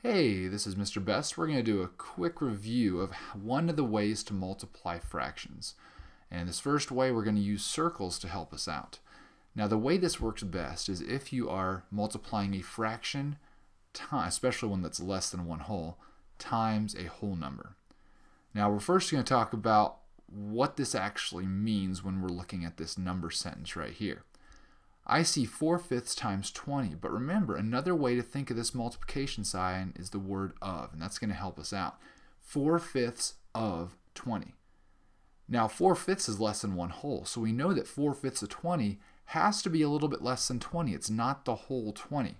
Hey, this is Mr. Best. We're going to do a quick review of one of the ways to multiply fractions. And this first way, we're going to use circles to help us out. Now, the way this works best is if you are multiplying a fraction, especially one that's less than one whole, times a whole number. Now, we're first going to talk about what this actually means when we're looking at this number sentence right here. I see 4/5 times 20, but remember, another way to think of this multiplication sign is the word of, and that's going to help us out. 4/5 of 20. Now, 4/5 is less than one whole, so we know that 4/5 of 20 has to be a little bit less than 20. It's not the whole 20.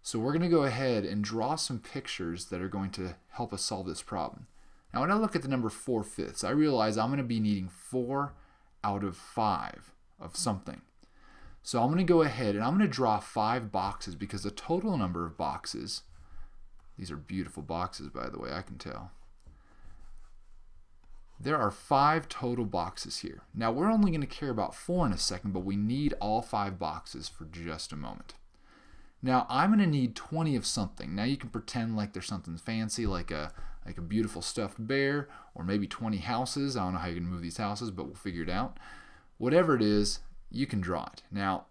So we're going to go ahead and draw some pictures that are going to help us solve this problem. Now, when I look at the number 4/5, I realize I'm going to be needing 4 out of 5 of something. So I'm going to go ahead and I'm going to draw 5 boxes because the total number of boxes, these are beautiful boxes by the way, I can tell. There are 5 total boxes here. Now we're only going to care about 4 in a second, but we need all 5 boxes for just a moment. Now I'm going to need 20 of something. Now you can pretend like there's something fancy like a beautiful stuffed bear, or maybe 20 houses. I don't know how you're going to move these houses, but we'll figure it out. Whatever it is, you can draw it. Now,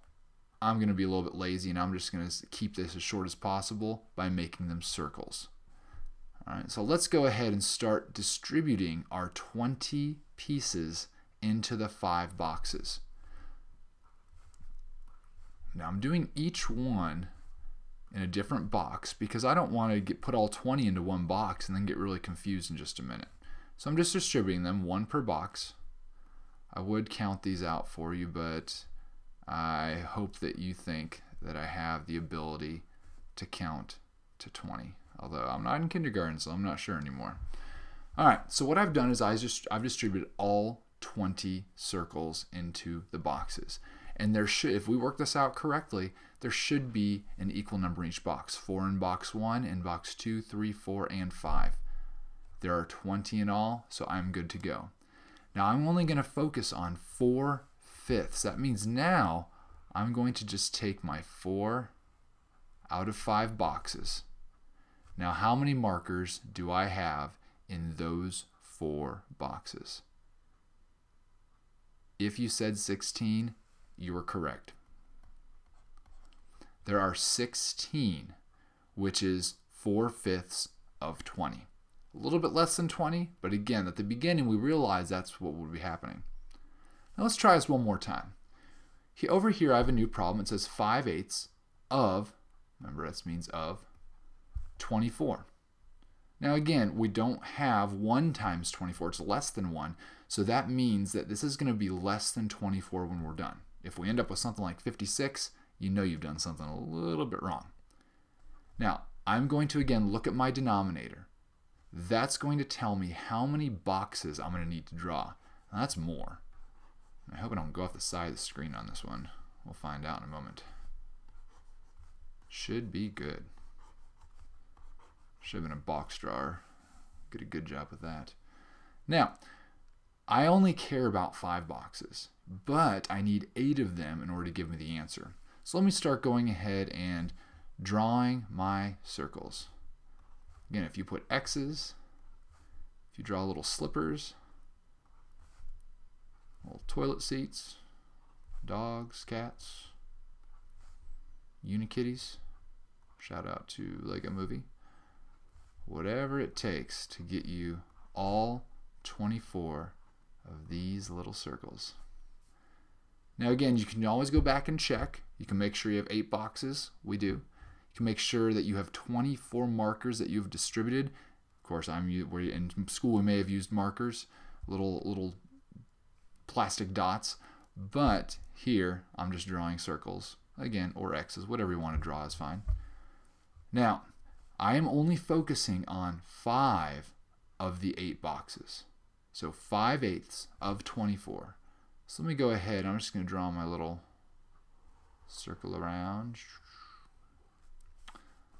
I'm going to be a little bit lazy and I'm just going to keep this as short as possible by making them circles. Alright, so let's go ahead and start distributing our 20 pieces into the 5 boxes. Now I'm doing each one in a different box because I don't want to put all 20 into one box and then get really confused in just a minute. So I'm just distributing them, one per box. I would count these out for you, but I hope that you think that I have the ability to count to 20. Although I'm not in kindergarten, so I'm not sure anymore. Alright, so what I've done is I've distributed all 20 circles into the boxes. And there should, if we work this out correctly, there should be an equal number in each box. 4 in box 1, in box 2, 3, 4, and 5. There are 20 in all, so I'm good to go. Now I'm only going to focus on 4/5. That means now I'm going to just take my 4 out of 5 boxes. Now how many markers do I have in those 4 boxes? If you said 16, you were correct. There are 16, which is 4/5 of 20. A little bit less than 20, but again, at the beginning we realized that's what would be happening. Now let's try this one more time. Over here I have a new problem. It says 5/8 of, remember that means of, 24. Now again, we don't have 1 times 24, it's less than 1, so that means that this is going to be less than 24 when we're done. If we end up with something like 56, you know you've done something a little bit wrong. Now, I'm going to again look at my denominator. That's going to tell me how many boxes I'm going to need to draw. Now, that's more. I hope I don't go off the side of the screen on this one. We'll find out in a moment. Should be good. Should have been a box drawer. Did a good job with that. Now, I only care about 5 boxes, but I need 8 of them in order to give me the answer. So let me start going ahead and drawing my circles. Again, if you put X's, if you draw little slippers, little toilet seats, dogs, cats, Unikitties, shout out to Lego Movie, whatever it takes to get you all 24 of these little circles. Now again, you can always go back and check. You can make sure you have 8 boxes. We do. You can make sure that you have 24 markers that you've distributed. Of course, in school we may have used markers, little plastic dots, but here I'm just drawing circles again, or X's, whatever you want to draw is fine. Now I am only focusing on 5 of the 8 boxes, so 5/8 of 24. So let me go ahead. I'm just going to draw my little circle around.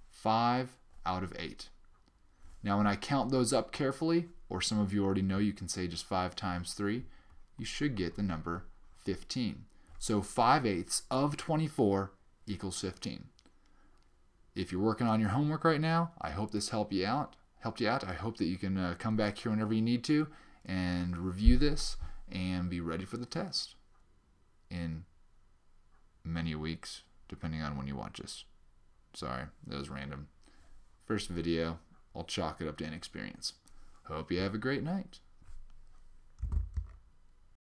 5 out of 8. Now when I count those up carefully, or some of you already know, you can say just 5 times 3, you should get the number 15. So 5/8 of 24 equals 15. If you're working on your homework right now, I hope this helped you out. I hope that you can come back here whenever you need to and review this and be ready for the test in many weeks, depending on when you watch this. Sorry, that was random. First video, I'll chalk it up to inexperience. Hope you have a great night.